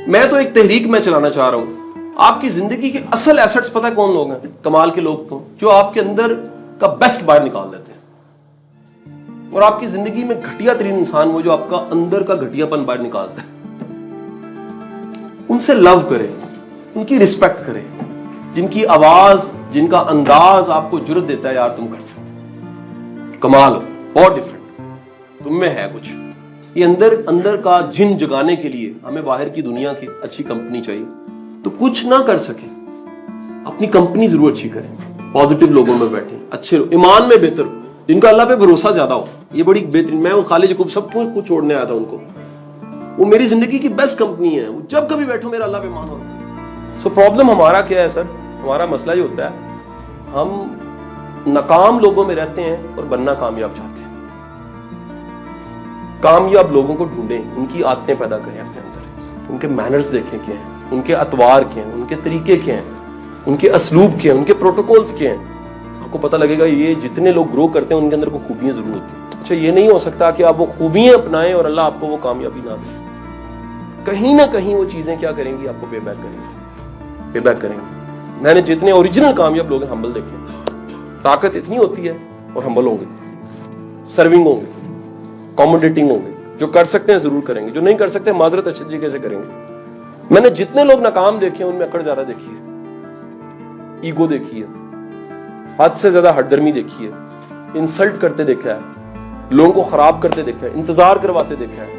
میں تو ایک تحریک میں چلانا چاہ رہا ہوں. آپ کی زندگی کے اصل ایسٹس پتہ کون لوگ ہیں؟ کمال کے لوگ تو جو آپ کے اندر کا بیسٹ باہر نکال دیتے ہیں. اور آپ کی زندگی میں گھٹیا ترین انسان وہ جو آپ کا اندر کا گھٹیا پن باہر نکالتا ہے. ان سے لو کریں, ان کی رسپیکٹ کریں, جن کی آواز, جن کا انداز آپ کو جرأت دیتا ہے یار تم کر سکتے, کمال ہو, بہت ڈفرنٹ تم میں ہے کچھ. یہ اندر کا جن جگانے کے لیے ہمیں باہر کی دنیا کی اچھی کمپنی چاہیے. تو کچھ نہ کر سکے اپنی کمپنی ضرور اچھی کریں, پازیٹیو لوگوں میں بیٹھیں, اچھے ایمان میں بہتر, جن کا اللہ پہ بھروسہ زیادہ ہو. یہ بڑی بہترین, میں وہ خالد یعقوب سب کو چھوڑنے آیا تھا ان کو, وہ میری زندگی کی بیسٹ کمپنی ہے. وہ جب کبھی بیٹھو میرا اللہ پہ مان ہوتا ہے. سو پرابلم ہمارا کیا ہے سر؟ ہمارا مسئلہ یہ ہوتا ہے ہم ناکام لوگوں میں رہتے ہیں اور بننا کامیاب چاہتے ہیں. کامیاب لوگوں کو ڈھونڈیں, ان کی عادتیں پیدا کریں اپنے اندر, ان کے مینرز دیکھیں کیا ہیں, ان کے اطوار کیا ہیں, ان کے طریقے کیا ہیں, ان کے اسلوب کیا ہیں, ان کے پروٹوکولز کیا ہیں. آپ کو پتہ لگے گا یہ جتنے لوگ گرو کرتے ہیں ان کے اندر وہ خوبیاں ضرور ہوتی ہیں. اچھا یہ نہیں ہو سکتا کہ آپ وہ خوبیاں اپنائیں اور اللہ آپ کو وہ کامیابی نہ دے. کہیں نہ کہیں وہ چیزیں کیا کریں گی, آپ کو پے بیک کریں گی. میں نے جتنے اوریجنل کامیاب لوگ ہیں ہمبل دیکھے, طاقت اتنی ہوتی ہے اور ہمبل ہوں گے, سرونگ ہوں گے, کوموڈیٹنگ ہوں گے. جو کر سکتے ہیں ضرور کریں گے, جو نہیں کر سکتے معذرت اچھے طریقے سے کریں گے. میں نے جتنے لوگ ناکام دیکھے ان میں اکڑ زیادہ دیکھی ہے, ایگو دیکھی ہے, حد سے زیادہ ہٹ درمی دیکھی ہے, انسلٹ کرتے دیکھا ہے, لوگوں کو خراب کرتے دیکھا ہے, انتظار کرواتے دیکھا ہے,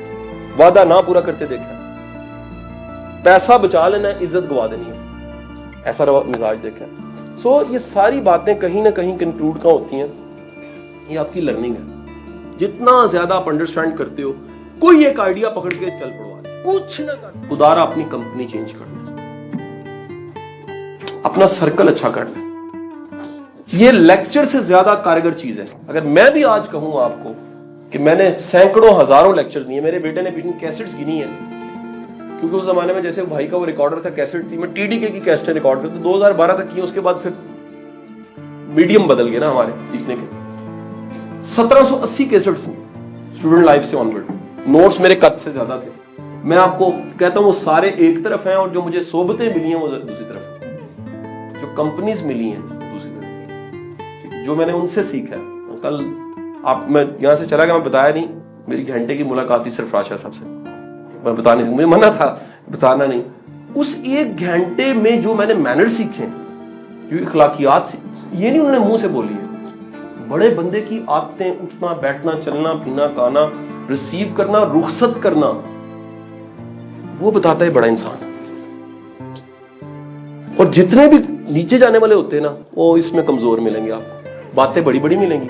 وعدہ نہ پورا کرتے دیکھا ہے, پیسہ بچا لینا ہے, عزت گوا دینی ہے, ایسا مزاج دیکھا ہے. سو یہ ساری باتیں کہیں نہ کہیں کنکلوڈ کہاں ہوتی ہیں؟ یہ آپ کی لرننگ ہے. جتنا زیادہ آپ انڈرسٹینڈ کرتے ہو, کوئی ایک آئیڈیا پکڑ کے چل پڑو, کچھ نہ کر, خدارا اپنی کمپنی چینج کرنا, اپنا سرکل اچھا کرنا. یہ لیکچر سے زیادہ کارگر چیز ہے. اگر میں بھی آج کہوں آپ کو کہ میں نے سینکڑوں ہزاروں لیکچرز لیے, میرے بیٹے نے پیچھے کیسٹس گنی ہے, کیونکہ اس زمانے میں جیسے بھائی کا وہ ریکارڈر تھا, کیسٹ تھی, میں ٹی ڈی کے کی کیسٹیں ریکارڈ کرتا, 2012 تک کی. اس کے بعد پھر میڈیم بدل گئے نا ہمارے سیکھنے کے. 1780 کیسٹس اسٹوڈنٹ لائف سے آنورڈ. نوٹس میرے قد سے زیادہ تھے. میں آپ کو کہتا ہوں وہ سارے ایک طرف ہیں, اور جو مجھے صحبتیں ملی ہیں وہ دوسری طرف ہیں, جو کمپنیز ملی ہیں دوسری طرف, جو میں نے ان سے سیکھا ہے. کل میں یہاں سے چلا گیا, میں بتایا نہیں, میری گھنٹے کی ملاقات تھی صرف راشا صاحب سے, میں بتانے سے مجھے منع تھا, بتانا نہیں. اس ایک گھنٹے میں جو میں نے مینر سیکھے, جو اخلاقیات یہ نہیں انہوں نے منہ سے بولی ہے, بڑے بندے کی عادتیں, اٹھنا بیٹھنا, چلنا پھرنا, کھانا, ریسیو کرنا, رخصت کرنا, وہ بتاتا ہے بڑا انسان. اور جتنے بھی نیچے جانے والے ہوتے ہیں نا, وہ اس میں کمزور ملیں گے آپ کو. باتیں بڑی بڑی ملیں گی,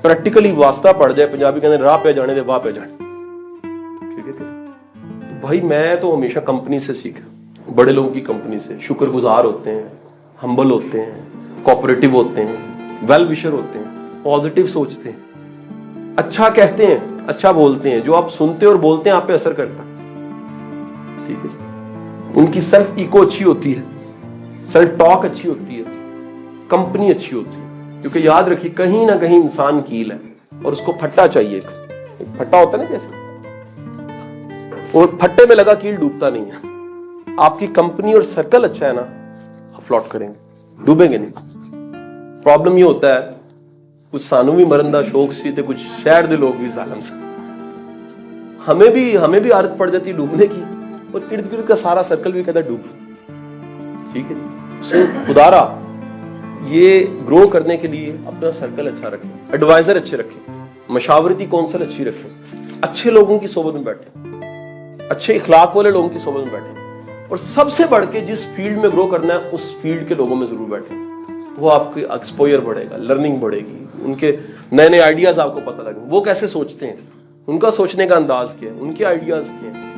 پریکٹیکلی واسطہ پڑ جائے, پنجابی کہتے ہیں راہ پہ جانے دے واہ پہ جانے. ٹھیک ہے بھائی, میں تو ہمیشہ کمپنی سے سیکھا, بڑے لوگوں کی کمپنی سے. شکر گزار ہوتے ہیں, ہمبل ہوتے ہیں, کوآپریٹو ہوتے ہیں, ویل وشر ہوتے ہیں, پازیٹیو سوچتے ہیں, اچھا کہتے ہیں, اچھا بولتے ہیں, جو آپ سنتے اور بولتے ہیں آپ پہ اثر کرتا ہے. ٹھیک ہے, ان کی سیلف ایکو اچھی ہوتی ہے, سیلف ٹاک اچھی ہوتی ہے, کمپنی اچھی ہوتی ہے. کیونکہ یاد رکھیے کہیں نہ کہیں انسان کیل ہے, اور اس کو پھٹا چاہیے. ایک پھٹا ہوتا ہے نا جیسے, اور پھٹے میں لگا کیل ڈوبتا نہیں ہے. آپ کی کمپنی اور سرکل اچھا ہے نا, آپ فلوٹ کریں گے, ڈوبیں گے نہیں. پرابلم یہ ہوتا ہے کچھ سانو بھی مرندہ شوق سی تھے, کچھ شہر دے لوگ بھی ظالم سے, ہمیں بھی عادت پڑ جاتی ڈوبنے کی, اور ارد گرد کا سارا سرکل بھی کہتا ہے ڈوب. ٹھیک ہے, سو خدارا یہ گرو کرنے کے لیے اپنا سرکل اچھا رکھیں, ایڈوائزر اچھے رکھیں, مشاورتی کونسل اچھی رکھیں, اچھے لوگوں کی صحبت میں بیٹھیں, اچھے اخلاق والے لوگوں کی صحبت میں بیٹھیں, اور سب سے بڑھ کے جس فیلڈ میں گرو کرنا ہے اس فیلڈ کے لوگوں میں ضرور بیٹھیں. وہ آپ کی ایکسپوئر بڑھے گا, لرننگ بڑھے گی, ان کے نئے نئے آئیڈیاز آپ کو پتہ لگیں, وہ کیسے سوچتے ہیں, ان کا سوچنے کا انداز کیا ہے, ان کے آئیڈیاز کیا ہیں.